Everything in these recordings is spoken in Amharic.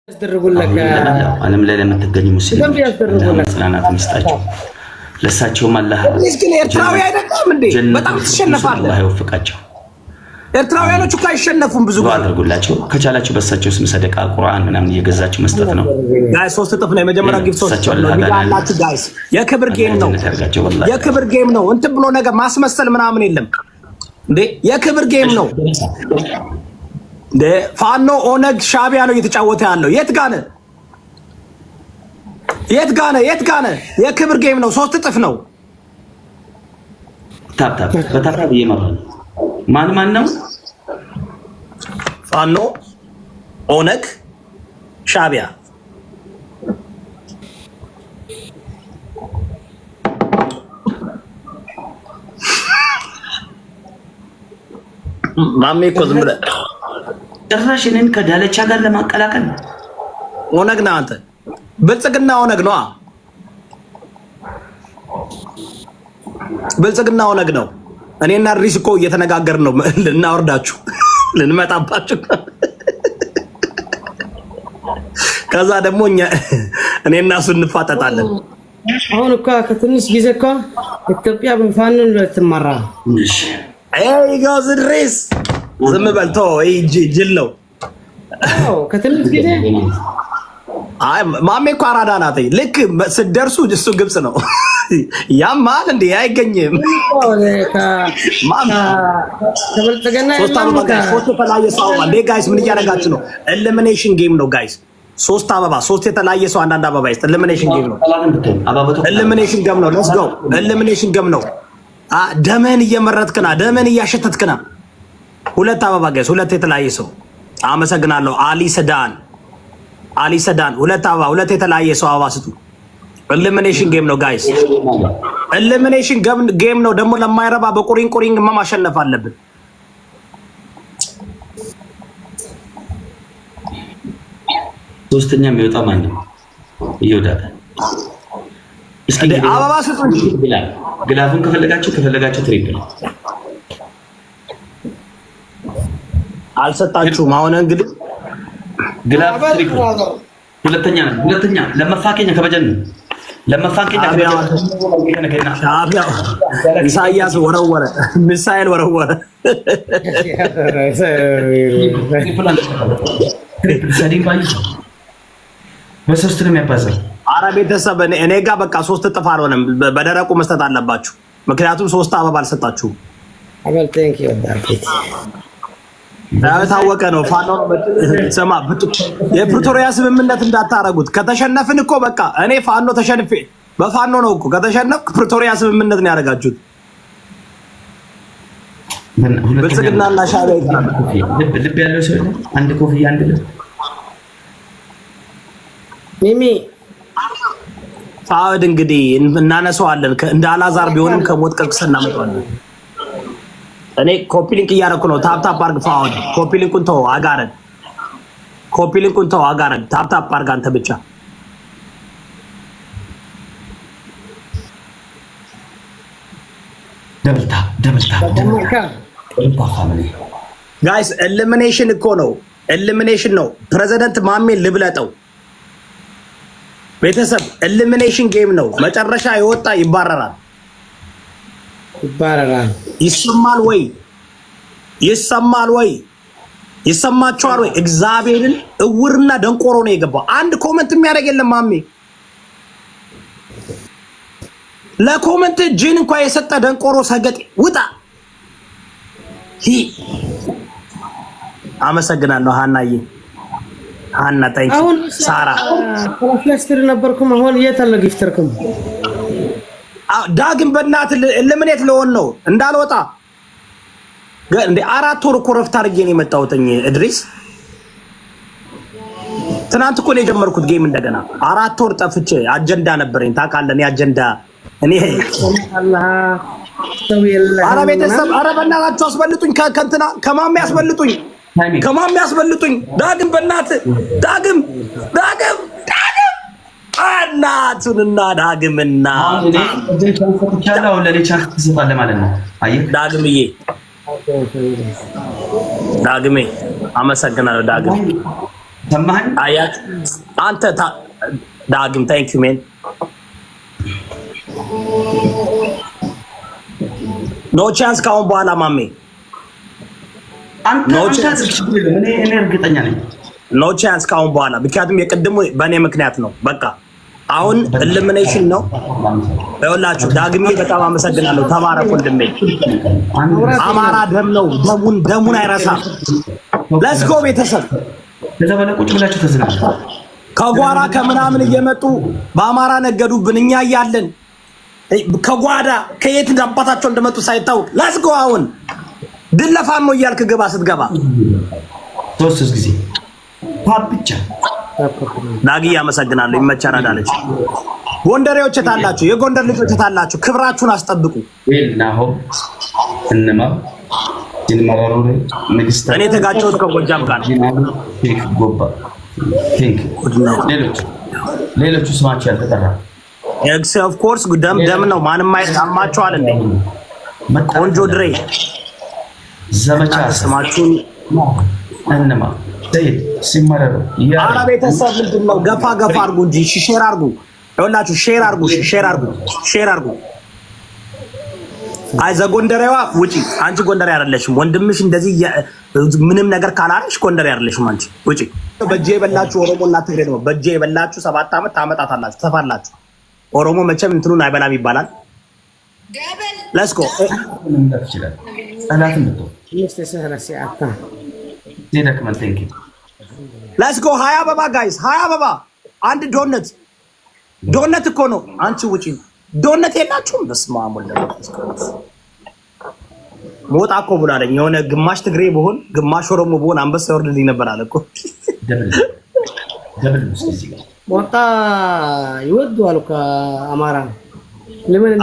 ያስደርጉልك ዓለም ላይ ለምትገኙ ሙስሊሞች ሰላናት መስጣቸው ለሳቸውም አላህ ግን ኤርትራዊ አይደለም እንዴ በጣም ተሸነፋለ አላህ ይወፍቃቸው። ኤርትራውያኖቹ ካይሸነፉም ብዙ አድርጉላቸው ከቻላችሁ በሳቸው ስም ሰደቃ ቁርአን ምናምን እየገዛችሁ መስጠት ነው። ጋይስ ሶስት ጥፍ ነው የመጀመሪያ ጊፍት ሶስት ነው ያላችሁ ጋይስ። የክብር ጌም ነው የክብር ጌም ነው እንትን ብሎ ነገር ማስመሰል ምናምን የለም እንዴ የክብር ጌም ነው እንዴ። ፋኖ ኦነግ ሻቢያ ነው እየተጫወተ ያለው። የት ጋነ የክብር ጌም ነው ሶስት ጥፍ ነው። ታፕ በታፕ ይመራል። ማን ነው? ፋኖ ኦነግ ሻቢያ ማሜ እኮ ዝም ብለህ ጭራሽ እኔን ከዳለቻ ጋር ለማቀላቀል ኦነግ ነህ አንተ። ብልጽግና ኦነግ ነው። ብልጽግና ኦነግ ነው። እኔና ሪስ እኮ እየተነጋገርን ነው ልናወርዳችሁ ልንመጣባችሁ። ከዛ ደግሞ እኔና እሱ እንፋጠጣለን። አሁን እኮ ከትንሽ ጊዜ እኮ ኢትዮጵያ በፋኖ ልትመራ አይ ጋዝ ሪስ ዝም በል ተው። ጅል ነው። አዎ ከትንሽ ጊዜ አይ ማሜ እኮ አራዳ ናት። ልክ ስትደርሱ እሱ ግብጽ ነው። ያማል እንዴ አይገኝም። ተበልጽገና ሶስት የተለያየ ሰው እንዴ ጋይስ ምን እያደረጋችሁ ነው? ኤሊሚኔሽን ጌም ነው ጋይስ። ሶስት አበባ ሶስት የተለያየ ሰው አንዳንድ አበባ ይስጥ። ኤሊሚኔሽን ጌም ነው። ኤሊሚኔሽን ጌም ነው። ሌትስ ጎ ኤሊሚኔሽን ጌም ነው። ደምህን እየመረጥክና ደምህን እያሸተትክና ሁለት አበባ ጋይስ። ሁለት የተለያየ ሰው አመሰግናለሁ። አሊ ሰዳን ሁለት አበባ ሁለት የተለያየ ሰው አበባ ስጡ። ኤሊሚኔሽን ጌም ነው ጋይስ። ኤሊሚኔሽን ጌም ነው። ደግሞ ለማይረባ በቁሪንግ ማሸነፍ አለብን። ሶስተኛ የሚወጣ ማን ነው? ይወዳል። እስኪ አበባ ስጡ። ግላፉን ከፈለጋችሁ ትሪፕል አልሰጣችሁም። አሁን እንግዲህ ግላፍ ትሪፕል ሁለተኛ ለመፋከኛ ከበጀን ለመፋከኛ ኢሳያስ ወረወረ ሚሳኤል ወረወረ። በሶስት ነው የሚያባዛው። ኧረ ቤተሰብ እኔ ጋር በቃ ሶስት እጥፍ አልሆነም። በደረቁ መስጠት አለባችሁ። ምክንያቱም ሶስት አበባ አልሰጣችሁም። ታወቀ ነው። ፋኖ ሰማ የፕሪቶሪያ ስምምነት እንዳታረጉት። ከተሸነፍን እኮ በቃ እኔ ፋኖ ተሸንፌ በፋኖ ነው እኮ ከተሸነፍክ ፕሪቶሪያ ስምምነት ነው ያደረጋችሁት። ብልጽግናና ሻዕቢያ ይቀራል። ልብ ያለው ሰው አንድ ኮፍያ አንድ ልብ ሚሚ ፋውድ እንግዲህ እናነሳዋለን። እንደ አላዛር ቢሆንም ከሞት ቀስቅሰን እናመጣዋለን። እኔ ኮፒ ሊንክ እያደረኩ ነው። ታፕ አርግ ፋውድ። ኮፒ ሊንኩን ተው አጋረን። ታፕ አርግ አንተ ብቻ። ደብልታ ጋይስ ኤሊሚኔሽን እኮ ነው። ኤሊሚኔሽን ነው። ፕሬዝዳንት ማሜን ልብለጠው ቤተሰብ። ኤሊሚኔሽን ጌም ነው። መጨረሻ የወጣ ይባረራል። ይሰማል ወይ? ይሰማችኋል ወይ? እግዚአብሔርን እውርና ደንቆሮ ነው የገባው። አንድ ኮመንት የሚያደርግ የለም። ማሜ ለኮመንት ጂን እንኳን የሰጠ ደንቆሮ ሰገጥ ውጣ። አመሰግናለሁ ሀናዬ። ሀና ታንኪ ሳራ ፍላስተር ነበርኩም። አሁን የት አለ ጊፍተርኩም? ዳግም በእናት ለምኔት ለሆን ነው እንዳልወጣ እንደ 4 ወር እኮ ረፍት አድርጌ ነው የመጣሁት። እድሪስ ትናንት እኮ ነው የጀመርኩት ጌም እንደገና 4 ወር ጠፍቼ አጀንዳ ነበረኝ ታውቃለህ። አጀንዳ እኔ ኧረ ቤተሰብ ኧረ በእናታችሁ አስበልጡኝ። ከእንትና ከማሜ አስበልጡኝ። ዳግም በእናት ዳግም እናቱንና ዳግምና ዳግሜ አመሰግናለሁ። ሰማኸኝ? አያት አንተ ዳግም ታንክ ዩ ሜን ኖ ቻንስ ካሁን በኋላ ማሜ አንተ እኔ እርግጠኛ ነኝ ኖ ቻንስ ካሁን በኋላ ምክንያቱም የቅድሙ በእኔ ምክንያት ነው። በቃ አሁን ኢሊሚኔሽን ነው። ይኸውላችሁ ዳግሜ በጣም አመሰግናለሁ። ተባረክ ወንድሜ። አማራ ደም ነው። ደሙን አይረሳም። ሌትስ ጎ ቤተሰብ ከዛ በኋላ ቁጭ ብላችሁ ተዝናኑ። ከጓራ ከምናምን እየመጡ በአማራ ነገዱብን። እኛ እያለን ከጓዳ ከየት አባታቸው እንደመጡ ሳይታወቅ ሌትስ ጎ አሁን ድል ለፋኖ እያልክ ግባ። ስትገባ ሶስት ጊዜ ብቻ ዳግዬ አመሰግናለሁ። ይመቻል አለች። ጎንደሬዎች ታላችሁ፣ የጎንደር ልጆች ታላችሁ፣ ክብራችሁን አስጠብቁ። ናሆ እንማ ይንመራሩ ንግስት እኔ ተጋጨሁት ከጎጃም ጋር ጎባ ሌሎቹ ስማቸው ያልተጠራ ኤክስ ኦፍ ኮርስ ደም ነው። ማንም አይጣማቸዋል እንዴ ቆንጆ ድሬ ዘመቻ ስማችሁን እንማ ሰይድ ሲመረሩ አረ ቤተሰብ ምንድን ነው? ገፋ አድርጉ እንጂ ሼር አድርጉ። ይኸውላችሁ ሼር አድርጉ። አይ ዘጎንደሬዋ ውጪ። አንቺ ጎንደሬ አይደለሽም። ወንድምሽ እንደዚህ ምንም ነገር ካላረሽ ጎንደሬ አይደለሽም አንቺ ውጪ። በእጄ የበላችሁ ኦሮሞና ትግሬ ነው። በእጄ የበላችሁ 7 ዓመት ታመጣታላችሁ፣ ተፋላችሁ። ኦሮሞ መቼም እንትኑን አይበላም ይባላል። ሌትስ ጎ ሌትስ ጎ 20 አበባ ጋይስ፣ 20 አበባ አንድ ዶነት እኮ ነው። አንቺ ውጪ ዶነት የላችሁም። በስመ አብ ወልድ ሞጣ እኮ ብላለኝ። የሆነ ግማሽ ትግሬ ብሆን ግማሽ ኦሮሞ ብሆን አንበሳ ይወርድልኝ ነበር አለ እኮ። ሞጣ ይወደዋል ከአማራ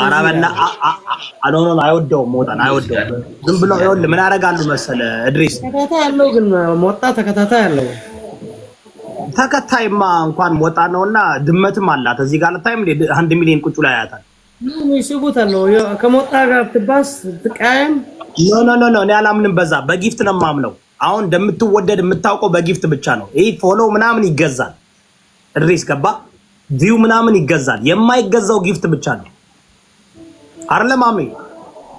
አራበና አኖኖን አይወደውም። ሞጣን አይወደውም። ዝም ብሎ ይኸውልህ ምን ያደርጋሉ መሰለ እድሪስ ተከታታይ ያለው ግን ሞጣ ተከታታይ ያለው ተከታይማ እንኳን ሞጣ ነውና ድመትም አላት እዚህ ጋር ለታይም 1 ሚሊዮን ቁጭ ላይ ያያታል። ይስቡታል ነው ከሞጣ ጋር ትባስ ትቃየም ኖ እኔ አላምንም። በዛ በጊፍት ነው የማምነው። አሁን እንደምትወደድ የምታውቀው በጊፍት ብቻ ነው። ይሄ ፎሎ ምናምን ይገዛል። እድሪስ ገባ ቪው ምናምን ይገዛል። የማይገዛው ጊፍት ብቻ ነው አይደለም ማሜ?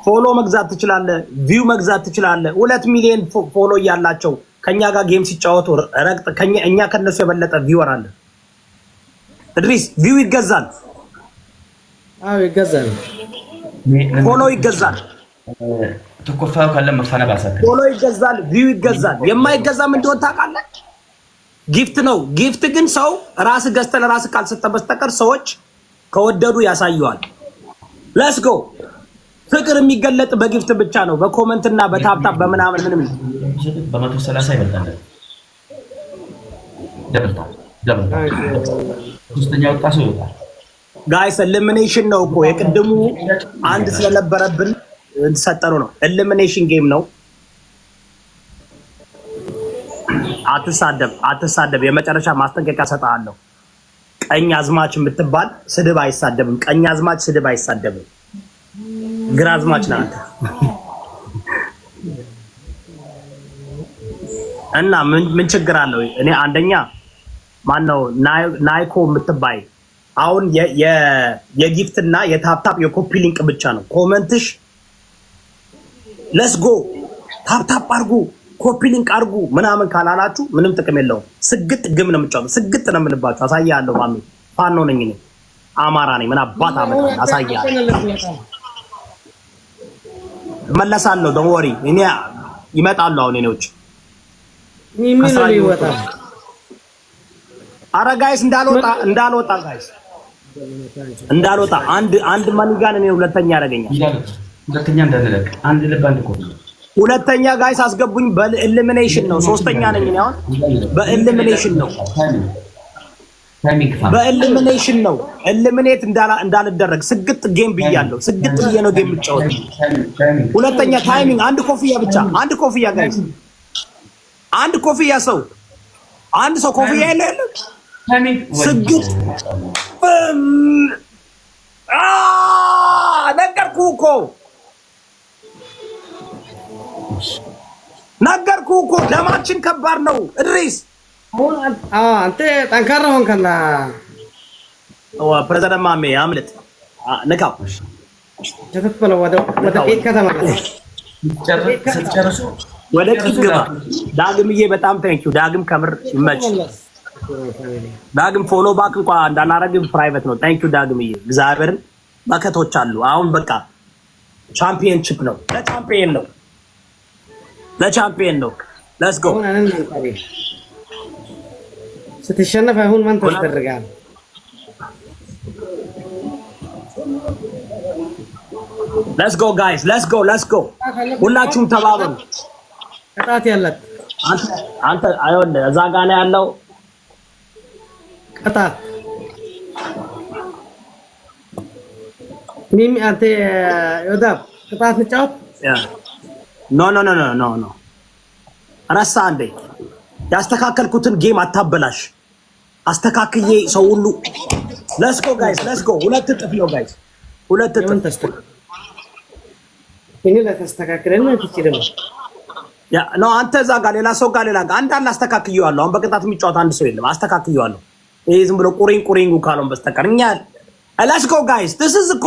ፎሎ መግዛት ትችላለህ፣ ቪው መግዛት ትችላለህ። 2 ሚሊዮን ፎሎ እያላቸው ከኛ ጋር ጌም ሲጫወቱ ረግጥ እኛ ከነሱ የበለጠ ቪወር አለ። እድሪስ ቪው ይገዛል። አዎ ይገዛል። ፎሎ ይገዛል። ተቆፋው ካለ መፈናባሳት ፎሎ ይገዛል፣ ቪው ይገዛል። የማይገዛም እንደሆነ ታውቃለህ? ጊፍት ነው። ጊፍት ግን ሰው ራስ ገዝተህ ለራስ ካልሰጠ በስተቀር ሰዎች ከወደዱ ያሳዩዋል። ሌትስ ጎ ፍቅር የሚገለጥ በጊፍት ብቻ ነው። በኮመንት እና በታፕታፕ በምናምን ምንም በ130 ይበልጣል። ደብልታ ሶስተኛ ወጣ ሰው ይወጣል። ጋይስ ኤሊሚኔሽን ነው እኮ የቅድሙ አንድ ስለነበረብን እንሰጠሩ ነው። ኤሊሚኔሽን ጌም ነው። አትሳደብ። የመጨረሻ ማስጠንቀቂያ ሰጣለሁ። ቀኝ አዝማች የምትባል ስድብ አይሳደብም። ቀኝ አዝማች ስድብ አይሳደብም። ግራ አዝማች ነህ አንተ። እና ምን ችግር አለው? እኔ አንደኛ ማነው ናይኮ የምትባይ አሁን የጊፍት እና የታፕታፕ የኮፒ ሊንክ ብቻ ነው ኮመንትሽ። ሌትስ ጎ ታፕታፕ አድርጉ ኮፒ ሊንክ አድርጉ ምናምን ካላላችሁ ምንም ጥቅም የለውም። ስግጥ ግም ነው የምጫወተው። ስግጥ ነው የምንባችሁ። አሳያለሁ። ማሚ ፋኖ ነኝ እኔ አማራ ነኝ። ምን አባት አመጣ አሳያለሁ። መለሳለሁ። ዶንት ወሪ እኔ ይመጣሉ። አሁን እኔዎች ምን ይወጣል? አረ ጋይስ እንዳልወጣ ጋይስ እንዳልወጣ አንድ ማኒጋን እኔ ሁለተኛ ያደርገኛል። ሁለተኛ እንዳልለቅ አንድ ልብ አንድ ኮ ሁለተኛ ጋይስ አስገቡኝ። በኤሊሚኔሽን ነው። ሶስተኛ ነኝ እኔ አሁን በኤሊሚኔሽን ነው። በኤሊሚኔሽን ነው። ኤሊሚኔት እንዳልደረግ ስግጥ ጌም ብያለሁ። ስግጥ ብዬ ነው ጌም የምጫወት። ሁለተኛ ታይሚንግ አንድ ኮፍያ ብቻ አንድ ኮፍያ ጋይስ አንድ ኮፍያ ሰው አንድ ሰው ኮፍያ የለ ስግጥ ነገርኩህ እኮ ደማችን ከባድ ነው። እድሪስ አንተ ጠንካራ ሆንከና ፕሬዝዳንት ማሜ አምልጥ ንካው ተፈተለው ወደ ቤት ከተማ ስትጨርሱ ወደ ቂት ግባ። ዳግምዬ በጣም ታንኪዩ ዳግም ከምር ይመች። ዳግም ፎሎ ባክ እንኳን እንዳላረግ ፕራይቬት ነው። ታንኪዩ ዳግምዬ እግዚአብሔርን በከቶች አሉ። አሁን በቃ ቻምፒየንሺፕ ነው። ለቻምፒየን ነው። ሌትስ ጎ ስትሸነፍ አሁን ማን ተደረጋል? ሌትስ ጎ ጋይስ ሌትስ ጎ ሁላችሁም ተባበሩ። ቅጣት ያለት አንተ አይወለ እዛ ጋር ነው ያለው ቅጣት ሚሚ አንተ ዮዳብ ቅጣት ንጫወት ኖ ረሳ እንዴ ያስተካከልኩትን ጌም አታበላሽ። አስተካክዬ ሰው ሁሉ ሌትስ ጎ ጋይስ ሌትስ ጎ ሁለት እጥፍ ነው ጋይስ ሁለት እጥፍ እኔ ለተስተካከለና ትችልም ያ ነው አንተ እዛ ጋር ሌላ ሰው ጋር ሌላ ጋር አንድ አለ አስተካክየዋለሁ። አሁን በቅጣት የሚጫወት አንድ ሰው የለም። አስተካክየዋለሁ። ይሄ ዝም ብሎ ቁሪንጉ ካለው በስተቀር እኛ ሌትስ ጎ ጋይስ this is እኮ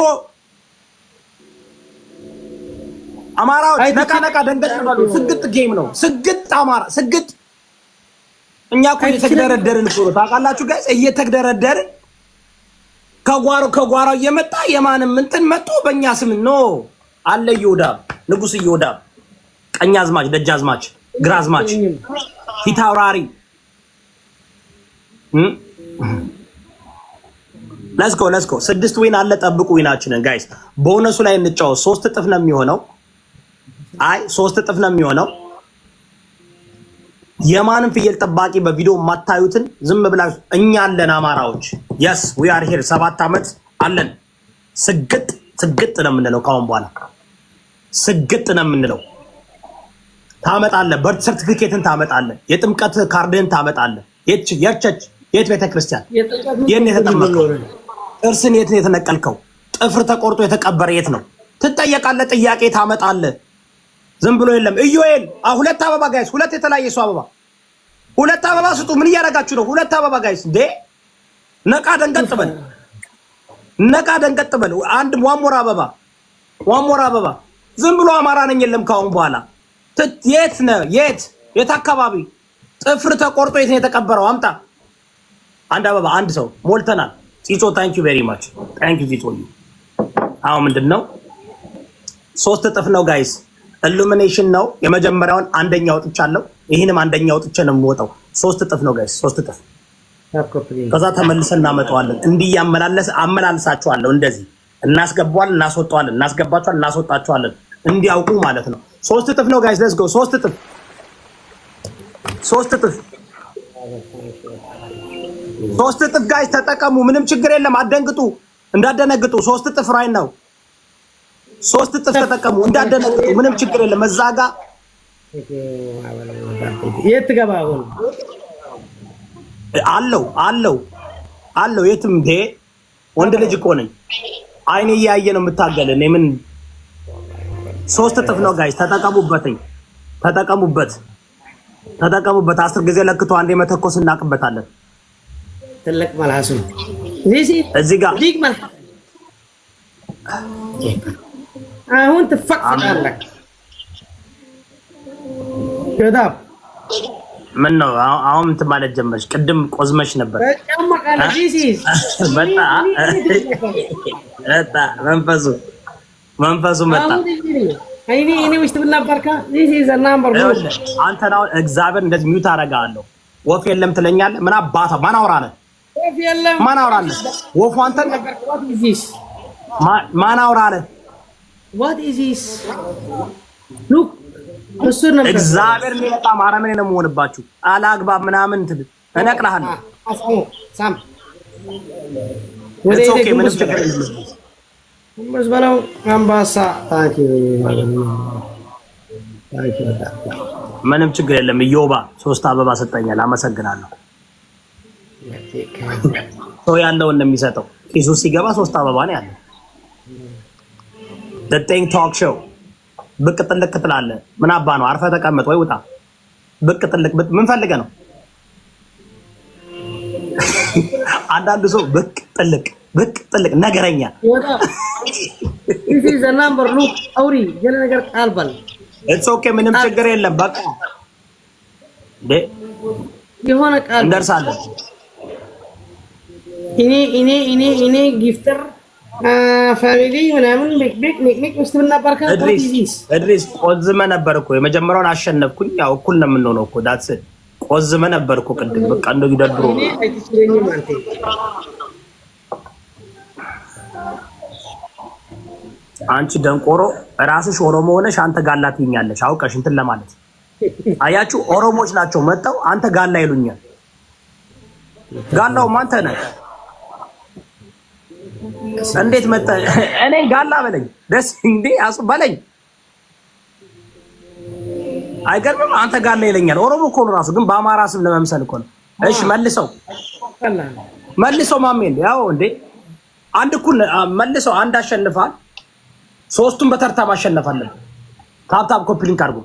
አማራዎች ነቃ ደንገጥ ባሉ ስግጥ ጌም ነው። ስግጥ አማራ ስግጥ እኛ እኮ እየተግደረደርን እኮ ነው ታውቃላችሁ ጋይስ እየተግደረደርን ከጓሮ እየመጣ የማንም እንትን መጥቶ በእኛ ስም ነው አለ ይሁዳ ንጉስ ይሁዳ ቀኛዝማች ደጃዝማች ግራዝማች ፊታውራሪ ሌትስ ጎ 6 ዊን አለ። ጠብቁ ዊናችንን ጋይስ። ቦነሱ ላይ እንጫወት። 3 እጥፍ ነው የሚሆነው። 3 እጥፍ ነው የሚሆነው። የማንም ፍየል ጠባቂ በቪዲዮ የማታዩትን ዝም ብላችሁ እኛ አለን አማራዎች። yes we are here 7 ዓመት አለን። ስግጥ ነው የምንለው ካሁን በኋላ ስግጥ ነው የምንለው። ታመጣለህ በርት ሰርቲፊኬትን ታመጣለህ። የጥምቀት ካርድን ታመጣለህ። የት ቤተክርስቲያን የት ነው የተጠመቀው? ጥርስን የት ነው የተነቀልከው? ጥፍር ተቆርጦ የተቀበረ የት ነው? ትጠየቃለህ። ጥያቄ ታመጣለህ። ዝም ብሎ የለም። ኢዮኤል 2 አበባ ጋይስ፣ 2 የተለያየ ሰው አበባ 2 አበባ ስጡ። ምን እያደረጋችሁ ነው? 2 አበባ ጋይስ። ነቃ ደንገጥ በል። አንድ ዋሞራ አበባ ዝም ብሎ አማራ ነኝ የለም ካሁን በኋላ የት ነው? የት አካባቢ ጥፍር ተቆርጦ የት ነው የተቀበረው? አምጣ። አንድ አበባ አንድ ሰው ሞልተናል። ፂጾ ታንክ ዩ ቬሪ ማች ታንክ ዩ ፂጾ። አሁን ምንድነው 3 እጥፍ ነው ጋይስ። ኢሉሚኔሽን ነው የመጀመሪያውን አንደኛ ወጥቻለሁ። ይሄንም አንደኛ ወጥቼ ነው የምወጣው። 3 እጥፍ ነው ጋይስ 3 እጥፍ። ከዛ ተመልሰን እናመጣዋለን። እንዲህ አመላልሳችኋለሁ። እንደዚህ እናስገባዋለን፣ እናስወጣዋለን፣ እናስገባችኋለን፣ እናስወጣችኋለን። እንዲያውቁ ማለት ነው። 3 እጥፍ ነው ጋይስ ሌትስ ጎ 3 እጥፍ ጋይስ ተጠቀሙ። ምንም ችግር የለም። አትደንግጡ፣ እንዳደነግጡ 3 እጥፍ ራይ ነው። 3 እጥፍ ተጠቀሙ፣ እንዳደነግጡ ምንም ችግር የለም። እዛ ጋ የት ገባ አለው የትም ወንድ ልጅ እኮ ነኝ። አይኔ እያየ ነው የምታገለን። ምን 3 እጥፍ ነው ጋይስ ተጠቀሙበት። 10 ጊዜ ለክቶ አንዴ መተኮስ እናቅበታለን። ትልቅ መልሐሱ እዚህ ጋር አሁን ትፈቅዳለህ። ዮዳብ ምን ነው አሁን እንትን ማለት ጀመርሽ? ቅድም ቆዝመሽ ነበር። መንፈሱ መጣ። እኔ ውስጥ ብናበርካ አንተ ነው እግዚአብሔር እንደዚህ ሚውት አደርጋለሁ። ወፍ የለም ትለኛለህ። ምን አባታ ማን አውራለህ? ወፉ አንተ ማን አውራለህ? እግዚአብሔር በጣም አረመኔ ነው የምሆንባችሁ። አላግባብ ምናምን እንትን እነቅልሃለሁ። ምንም ችግር የለም። በለው አምባሳ ምንም ችግር የለም። ኢዮባ 3 አበባ ሰጠኛል። አመሰግናለሁ። ሰው ያለውን ነው የሚሰጠው። ኪሱ ሲገባ 3 አበባ ነው ያለው። ደጤኝ ቶክ ሾው ብቅ ጥልቅ ትላለህ። ምን አባ ነው? አርፈህ ተቀመጥ ወይ ውጣ። ብቅ ጥልቅ ምን ፈልገህ ነው? አንዳንድ ሰው ብቅ ጥልቅ ነገረኛ this is the number look አውሪ የለ ነገር ቃል በል it's okay ምንም ችግር የለም በቃ የሆነ ቃል እንደርሳለን እኔ ጊፍተር ፋሚሊ ምናምን ቢግ ኒክ ምስትብና ባርካ እድሪስ ቆዝመ ነበር እኮ የመጀመሪያውን አሸነፍኩኝ ያው እኩል ነው የምንሆነው እኮ ዳትስ ቆዝመ ነበር እኮ ቅድም በቃ እንደው ይደብሩ አንቺ ደንቆሮ ራስሽ ኦሮሞ ሆነሽ አንተ ጋላ ትይኛለሽ አውቀሽ እንትን ለማለት አያችሁ ኦሮሞች ናቸው መጣው አንተ ጋላ ይሉኛል ጋላው ማንተ ነህ እንዴት መጣ እኔ ጋላ በለኝ ደስ እንዴ አሱ በለኝ አይገርምም አንተ ጋላ ይለኛል ኦሮሞ እኮ ነው ራሱ ግን በአማራ ስም ለመምሰል እኮ ነው እሺ መልሰው ማሜ እንዴ ያው እንዴ አንድ እኩል መልሰው አንድ አሸንፋል ሶስቱን በተርታ ማሸነፍ አለብን ታፕ ኮፒ ሊንክ አድርጉ